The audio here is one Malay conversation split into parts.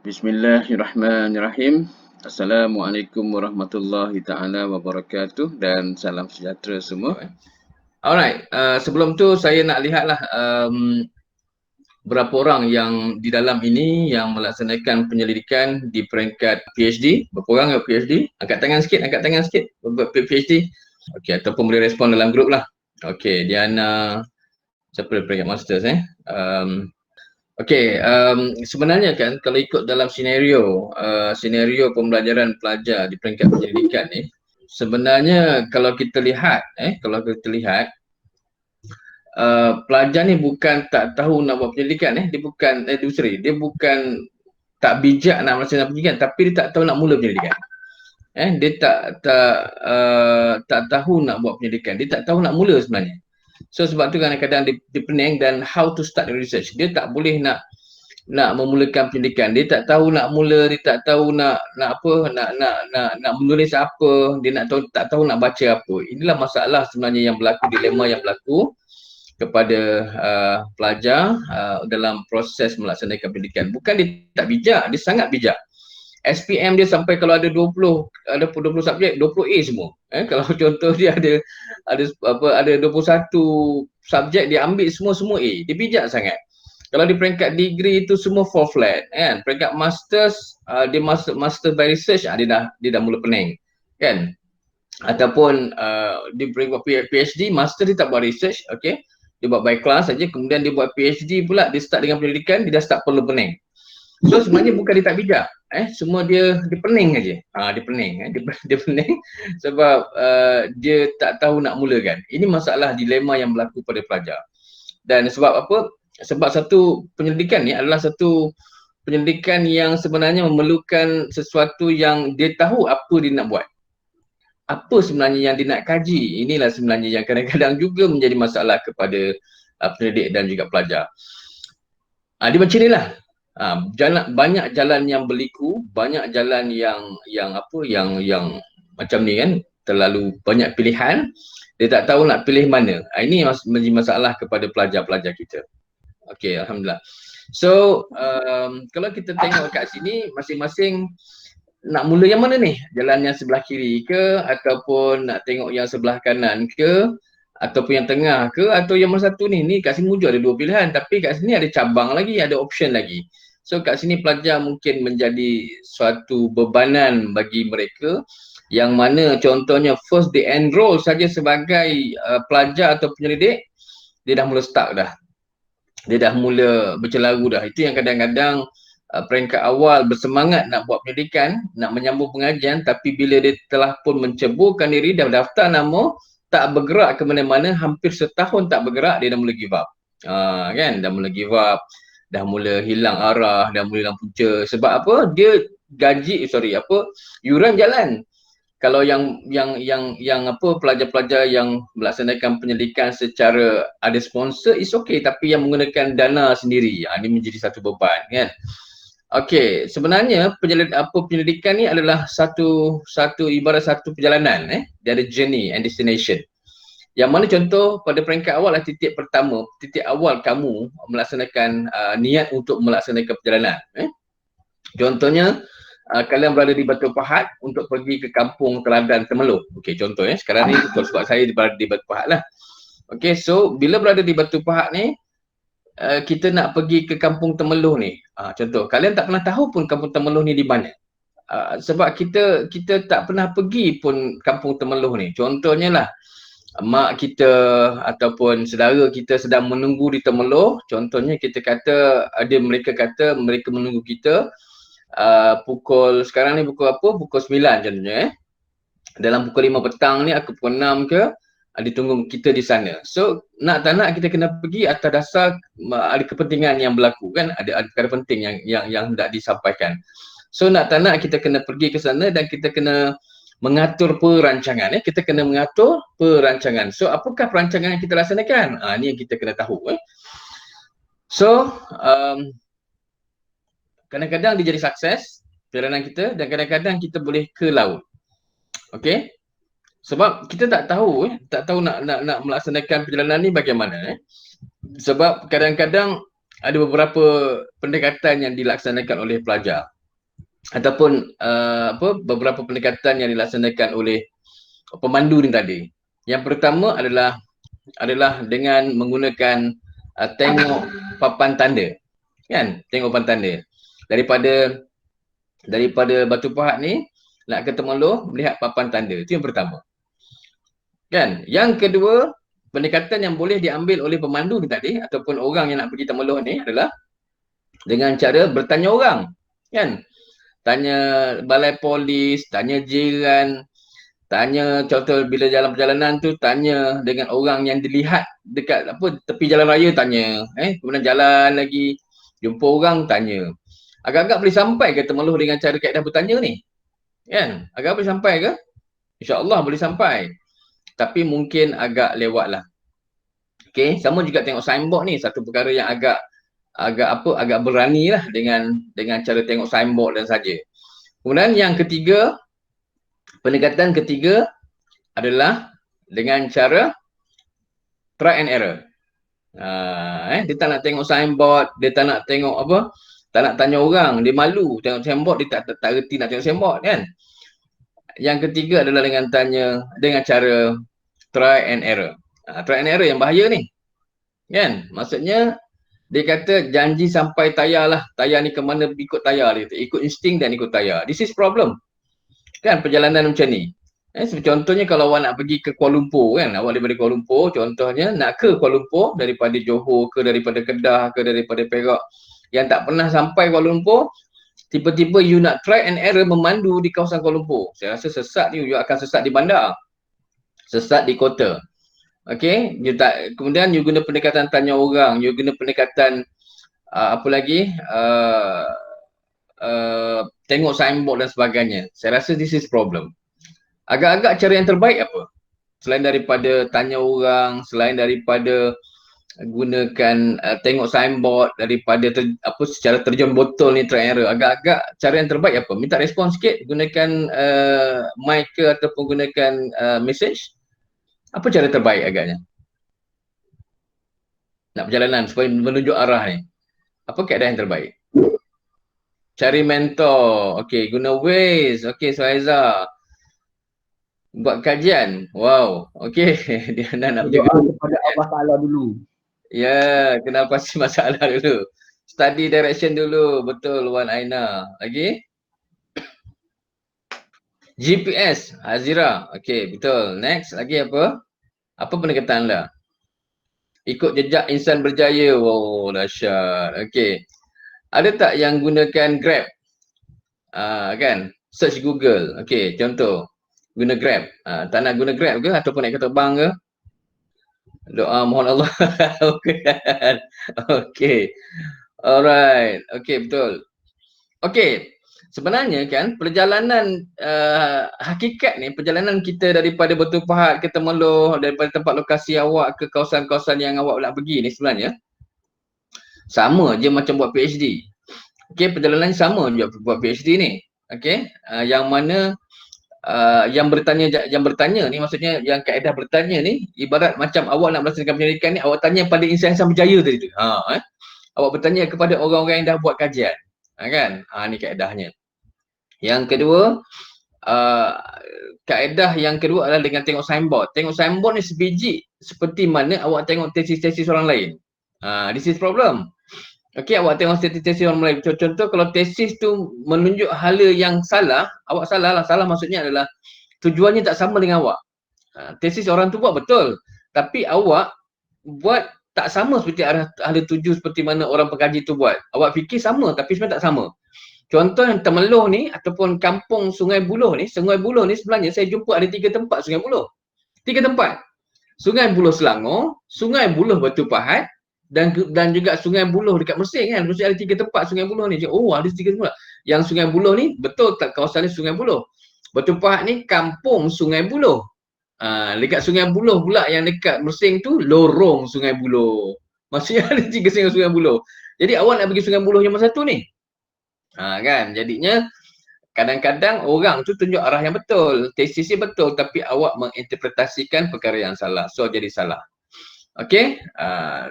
Bismillahirrahmanirrahim. Assalamualaikum warahmatullahi taala wabarakatuh dan salam sejahtera semua. Alright, sebelum tu saya nak lihatlah berapa orang yang di dalam ini yang melaksanakan penyelidikan di peringkat PhD. Berapa orang yang PhD? Angkat tangan sikit PhD. Okey, ataupun boleh respon dalam grup lah. Okey, Diana, siapa di peringkat masters Okey, sebenarnya kan kalau ikut dalam senario pembelajaran pelajar di peringkat penyelidikan ni, sebenarnya kalau kita lihat pelajar ni bukan tak tahu nak buat penyelidikan dia bukan tak bijak nak melaksanakan penyelidikan, tapi dia tak tahu nak mula penyelidikan. Dia tak tahu nak buat penyelidikan, dia tak tahu nak mula sebenarnya. So sebab tu kadang-kadang dia pening dan how to start the research. Dia tak boleh nak memulakan penyelidikan. Dia tak tahu nak mula, dia tak tahu nak menulis apa, dia tak tahu nak baca apa. Inilah masalah sebenarnya yang berlaku, dilema yang berlaku kepada pelajar dalam proses melaksanakan pendidikan. Bukan dia tak bijak, dia sangat bijak. SPM dia sampai kalau ada 20 subjek, 20A semua. Kalau contoh dia ada 21 subjek, dia ambil semua A. Dia bijak sangat. Kalau di peringkat degree itu semua fall flat, kan? Peringkat masters, dia master by research, dia dah mula pening, kan? Ataupun di peringkat PhD, master dia tak buat research, okey? Dia buat by class saja, kemudian dia buat PhD pula, dia start dengan pendidikan, dia dah start perlu pening. So sebenarnya bukan dia tak bijak, semua dia pening aja. Dia pening, dia pening sebab dia tak tahu nak mulakan. Ini masalah dilema yang berlaku pada pelajar. Dan sebab apa? Sebab satu penyelidikan ni adalah satu penyelidikan yang sebenarnya memerlukan sesuatu yang dia tahu apa dia nak buat. Apa sebenarnya yang dia nak kaji. Inilah sebenarnya yang kadang-kadang juga menjadi masalah kepada pendidik dan juga pelajar. Dia macam inilah. Banyak jalan yang berliku, banyak jalan yang macam ni kan, terlalu banyak pilihan, dia tak tahu nak pilih mana. Ini menjadi masalah kepada pelajar-pelajar kita. Okey, alhamdulillah. So, kalau kita tengok kat sini, masing-masing nak mula yang mana ni? Jalan yang sebelah kiri ke, ataupun nak tengok yang sebelah kanan ke, ataupun yang tengah ke, atau yang mana satu ni? Ni kat sini wujud ada dua pilihan, tapi kat sini ada cabang lagi, ada option lagi. So kat sini pelajar mungkin menjadi suatu bebanan bagi mereka, yang mana contohnya first they enroll saja sebagai pelajar atau penyelidik, dia dah mula stuck dah. Dia dah mula bercelaru dah. Itu yang kadang-kadang peringkat awal bersemangat nak buat pendidikan, nak menyambung pengajian, tapi bila dia telah pun menceburkan diri, dah daftar nama, tak bergerak ke mana-mana, hampir setahun tak bergerak, dia dah mula give up. Kan? Dah mula give up, dah mula hilang arah, dah mula hilang punca. Sebab apa? Dia yuran jalan. Kalau yang pelajar-pelajar yang melaksanakan penyelidikan secara ada sponsor, is okay, tapi yang menggunakan dana sendiri, ini menjadi satu beban, kan? Okey, sebenarnya penyelidikan ni adalah satu ibarat satu perjalanan, dia ada journey and destination. Yang mana contoh pada peringkat awal adalah titik pertama, titik awal kamu melaksanakan niat untuk melaksanakan perjalanan. Contohnya, kalian berada di Batu Pahat untuk pergi ke kampung Teladan Temeloh. Okey, contoh sekarang ni sebab saya berada di Batu Pahat lah. Okey, so bila berada di Batu Pahat ni, kita nak pergi ke kampung Temeloh ni. Contoh, kalian tak pernah tahu pun kampung Temeloh ni di mana. Sebab kita tak pernah pergi pun kampung Temeloh ni. Contohnya lah, mak kita ataupun saudara kita sedang menunggu di Temeloh. Contohnya mereka kata mereka menunggu kita sekarang ni pukul apa? Pukul 9 contohnya. Dalam pukul 5 petang ni, pukul 6 ke, ditunggu kita di sana. So nak tak nak kita kena pergi atas dasar ada kepentingan yang berlaku, kan? Ada perkara penting yang hendak disampaikan. So nak tak nak kita kena pergi ke sana dan kita kena mengatur perancangan. Kita kena mengatur perancangan. So apakah perancangan yang kita laksanakan? Ni yang kita kena tahu. So kadang-kadang dia jadi sukses perjalanan kita, dan kadang-kadang kita boleh ke laut. Okey? Sebab kita tak tahu nak melaksanakan perjalanan ni bagaimana. Sebab kadang-kadang ada beberapa pendekatan yang dilaksanakan oleh pelajar. ataupun beberapa pendekatan yang dilaksanakan oleh pemandu ni tadi. Yang pertama adalah dengan menggunakan tengok papan tanda, kan? Tengok papan tanda. Daripada batu pahat ni nak ke Temerloh, melihat papan tanda. Itu yang pertama. Kan? Yang kedua, pendekatan yang boleh diambil oleh pemandu ni tadi ataupun orang yang nak pergi Temerloh ni adalah dengan cara bertanya orang, kan? Tanya balai polis, tanya jiran, tanya contoh bila jalan perjalanan tu, tanya dengan orang yang dilihat dekat tepi jalan raya, tanya, kemudian jalan lagi jumpa orang, tanya. Agak-agak boleh sampai ke Temerloh dengan cara kaedah bertanya ni, kan? Agak boleh sampai ke? InsyaAllah boleh sampai, tapi mungkin agak lewat lah. Okay, sama juga tengok signboard ni, satu perkara yang agak berani lah dengan cara tengok signboard dan saja. Kemudian yang ketiga, pendekatan ketiga adalah dengan cara try and error. Dia tak nak tengok signboard, dia tak nak tengok tak nak tanya orang, dia malu tengok signboard, dia tak reti nak tengok signboard, kan? Yang ketiga adalah dengan cara try and error. Try and error yang bahaya ni, kan? Maksudnya dia kata janji sampai tayar lah. Tayar ni ke mana ikut tayar dia. Ikut insting dan ikut tayar. This is problem. Kan perjalanan macam ni. Contohnya kalau awak nak pergi ke Kuala Lumpur, kan. Awak daripada Kuala Lumpur, contohnya nak ke Kuala Lumpur daripada Johor ke daripada Kedah ke daripada Perak. Yang tak pernah sampai Kuala Lumpur, tiba-tiba you nak try and error memandu di kawasan Kuala Lumpur. Saya rasa sesat ni, you akan sesat di bandar. Sesat di kota. Okay, kemudian you guna pendekatan tanya orang, you guna pendekatan tengok signboard dan sebagainya. Saya rasa this is problem. Agak-agak cara yang terbaik apa? Selain daripada tanya orang, selain daripada gunakan tengok signboard, daripada secara terjun botol ni try error, agak-agak cara yang terbaik apa? Minta respon sikit, gunakan mic ke ataupun gunakan message. Apa cara terbaik agaknya? Nak perjalanan supaya menunjuk arah ni. Apa keadaan yang terbaik? Cari mentor. Okey, guna Waze. Okey, Suhaiza. Buat kajian. Wow. Okey, dia nak berdoa kepada Allah Ta'ala dulu. Ya, kenal pasti masalah dulu. Study direction dulu. Betul, Wan Aina. Lagi? GPS, Azira. Okey, betul. Next, lagi apa? Apa pendekatan anda? Ikut jejak insan berjaya. Wow, dahsyat. Okey. Ada tak yang gunakan Grab? Kan? Search Google. Okey, contoh. Guna Grab. Tak nak guna Grab ke? Ataupun naik kereta bang ke? Doa mohon Allah. Okey. Alright. Okey, betul. Okey. Sebenarnya kan perjalanan hakikat ni, perjalanan kita daripada Batu Pahat ke Temerloh, daripada tempat lokasi awak ke kawasan-kawasan yang awak nak pergi ni sebenarnya sama je macam buat PhD. Okey, perjalanan sama je buat PhD ni. Okey, yang mana yang bertanya ni, maksudnya yang kaedah bertanya ni ibarat macam awak nak melaksanakan penyelidikan ni, awak tanya pada insan-insan berjaya tadi tu. Awak bertanya kepada orang-orang yang dah buat kajian. Kan? Ni kaedahnya. Yang kedua, kaedah yang kedua adalah dengan tengok signboard. Tengok signboard ni sebiji seperti mana awak tengok tesis-tesis orang lain. This is problem. Okey, awak tengok tesis orang lain. Contoh kalau tesis tu menunjuk hala yang salah, awak salah lah. Salah maksudnya adalah tujuannya tak sama dengan awak. Tesis orang tu buat betul, tapi awak buat tak sama seperti hala tuju seperti mana orang pengkaji tu buat. Awak fikir sama tapi sebenarnya tak sama. Contoh yang Temerloh ni ataupun kampung Sungai Buloh ni, sebenarnya saya jumpa ada 3 tempat Sungai Buloh. 3 tempat. Sungai Buloh Selangor, Sungai Buloh Batu Pahat dan juga Sungai Buloh dekat Mersing kan. Mesti ada 3 tempat Sungai Buloh ni. Oh, ada 3 semua. Yang Sungai Buloh ni betul tak kawasan ni Sungai Buloh. Batu Pahat ni kampung Sungai Buloh. Dekat Sungai Buloh pula yang dekat Mersing tu lorong Sungai Buloh. Maksudnya ada 3 Sungai Buloh. Jadi awak nak pergi Sungai Buloh yang mana satu ni? Kan, jadinya kadang-kadang orang tu tunjuk arah yang betul, tesisnya betul, tapi awak menginterpretasikan perkara yang salah, so jadi salah. Okey,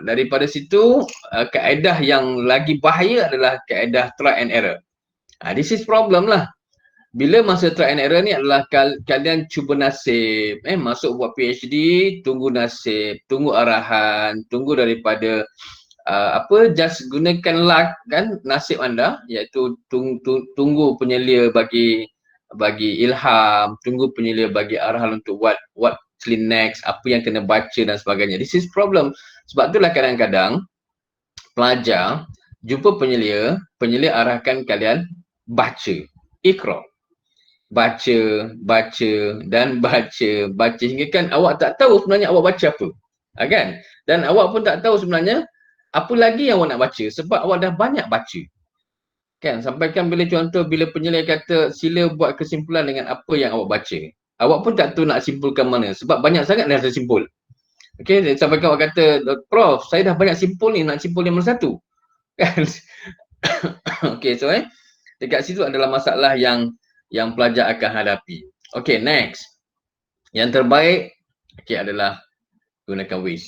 daripada situ kaedah yang lagi bahaya adalah kaedah try and error. This is problem lah. Bila masa try and error ni adalah kalian cuba nasib, masuk buat PhD, tunggu nasib, tunggu arahan, tunggu daripada just gunakan luck kan, nasib anda, iaitu tunggu penyelia bagi ilham, tunggu penyelia bagi arahan untuk what next, apa yang kena baca dan sebagainya. This is problem. Sebab itulah kadang-kadang pelajar jumpa penyelia arahkan kalian baca, ikra. Baca hingga kan awak tak tahu sebenarnya awak baca apa. Kan? Dan awak pun tak tahu sebenarnya apa lagi yang awak nak baca sebab awak dah banyak baca. Kan? Sampaikan bila penyelia kata sila buat kesimpulan dengan apa yang awak baca. Awak pun tak tahu nak simpulkan mana sebab banyak sangat dah tersimpul. Okey, sampaikan awak kata, Prof, saya dah banyak simpul ni, nak simpul yang mana satu? Kan? Okey, so dekat situ adalah masalah yang pelajar akan hadapi. Okay, next. Yang terbaik adalah gunakan Waze.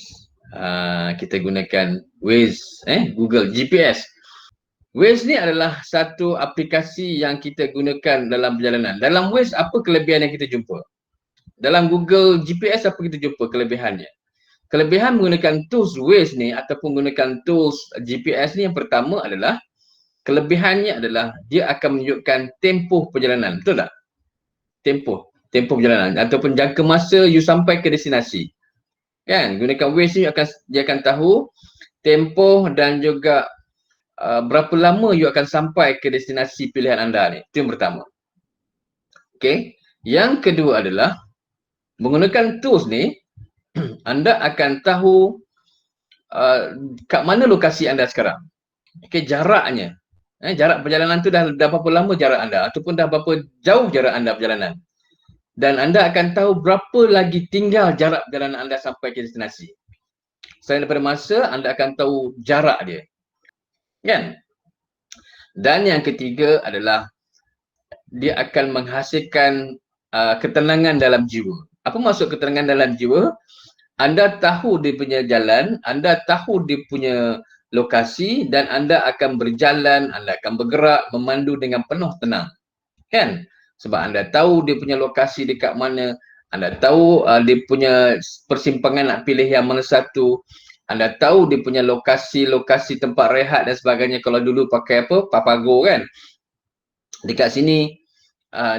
Kita gunakan Waze, Google GPS. Waze ni adalah satu aplikasi yang kita gunakan dalam perjalanan. Dalam Waze, apa kelebihan yang kita jumpa? Dalam Google GPS, apa kita jumpa kelebihannya? Kelebihan menggunakan tools Waze ni ataupun menggunakan tools GPS ni yang pertama adalah kelebihannya adalah dia akan menunjukkan tempoh perjalanan. Betul tak? Tempoh perjalanan ataupun jangka masa you sampai ke destinasi. Kan? Gunakan Waze ni dia akan tahu tempoh dan juga berapa lama you akan sampai ke destinasi pilihan anda ni. Itu yang pertama. Okey. Yang kedua adalah menggunakan tools ni anda akan tahu kat mana lokasi anda sekarang. Okey, jaraknya. Jarak perjalanan tu dah berapa lama jarak anda ataupun dah berapa jauh jarak anda perjalanan. Dan anda akan tahu berapa lagi tinggal jarak perjalanan anda sampai ke destinasi. Selain daripada masa, anda akan tahu jarak dia. Kan? Dan yang ketiga adalah dia akan menghasilkan ketenangan dalam jiwa. Apa maksud ketenangan dalam jiwa? Anda tahu dia punya jalan, anda tahu dia punya lokasi dan anda akan berjalan, anda akan bergerak, memandu dengan penuh tenang. Kan? Sebab anda tahu dia punya lokasi dekat mana, anda tahu dia punya persimpangan nak pilih yang mana satu, anda tahu dia punya lokasi tempat rehat dan sebagainya. Kalau dulu pakai Papago kan? Dekat sini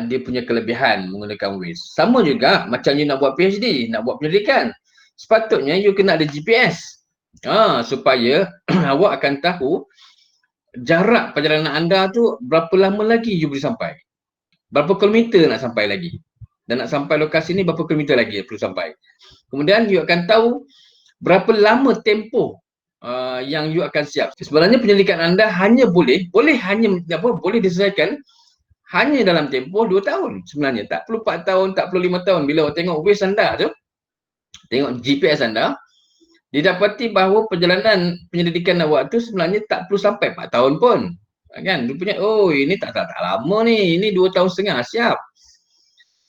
dia punya kelebihan menggunakan Waze. Sama juga macam you nak buat PhD, nak buat penyelidikan. Sepatutnya you kena ada GPS. Supaya awak akan tahu jarak perjalanan anda tu berapa lama lagi you boleh sampai. Berapa kilometer nak sampai lagi. Dan nak sampai lokasi ni berapa kilometer lagi perlu sampai. Kemudian you akan tahu berapa lama tempoh yang you akan siap. Sebenarnya penyelidikan anda hanya boleh diselesaikan hanya dalam tempoh 2 tahun sebenarnya. Tak perlu 4 tahun, tak perlu 5 tahun. Bila awak tengok Waze anda tu, tengok GPS anda, didapati bahawa perjalanan penyelidikan awak tu sebenarnya tak perlu sampai 4 tahun pun. Kan? Dia punya, ini tak lama ni. Ini 2 tahun setengah, siap.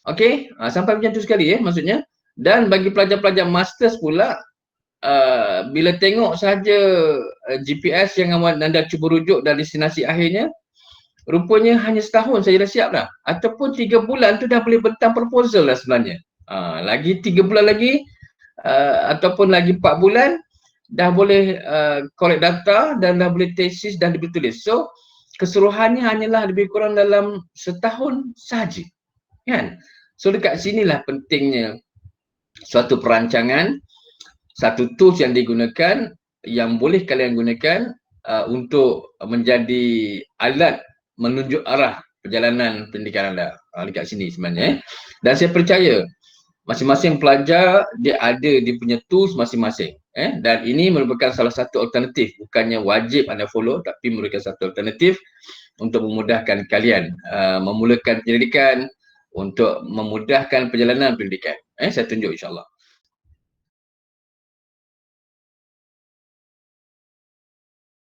Okey, sampai macam tu sekali maksudnya. Dan bagi pelajar-pelajar masters pula, bila tengok saja GPS yang anda cuba rujuk dan destinasi akhirnya, rupanya hanya setahun saja dah siap dah. Ataupun 3 bulan tu dah boleh bentang proposal dah sebenarnya. Lagi 3 bulan lagi, ataupun lagi 4 bulan dah boleh collect data dan dah boleh tesis dan boleh tulis. So keseluruhannya hanyalah lebih kurang dalam setahun saja. Kan? So dekat sinilah pentingnya suatu perancangan, satu tools yang digunakan yang boleh kalian gunakan untuk menjadi alat menunjuk arah perjalanan pendidikan anda. Dekat sini sebenarnya. Dan saya percaya masing-masing pelajar dia ada dia punya tools masing-masing. Dan ini merupakan salah satu alternatif. Bukannya wajib anda follow, tapi merupakan satu alternatif untuk memudahkan kalian memulakan penyelidikan, untuk memudahkan perjalanan pendidikan. Saya tunjuk insyaAllah.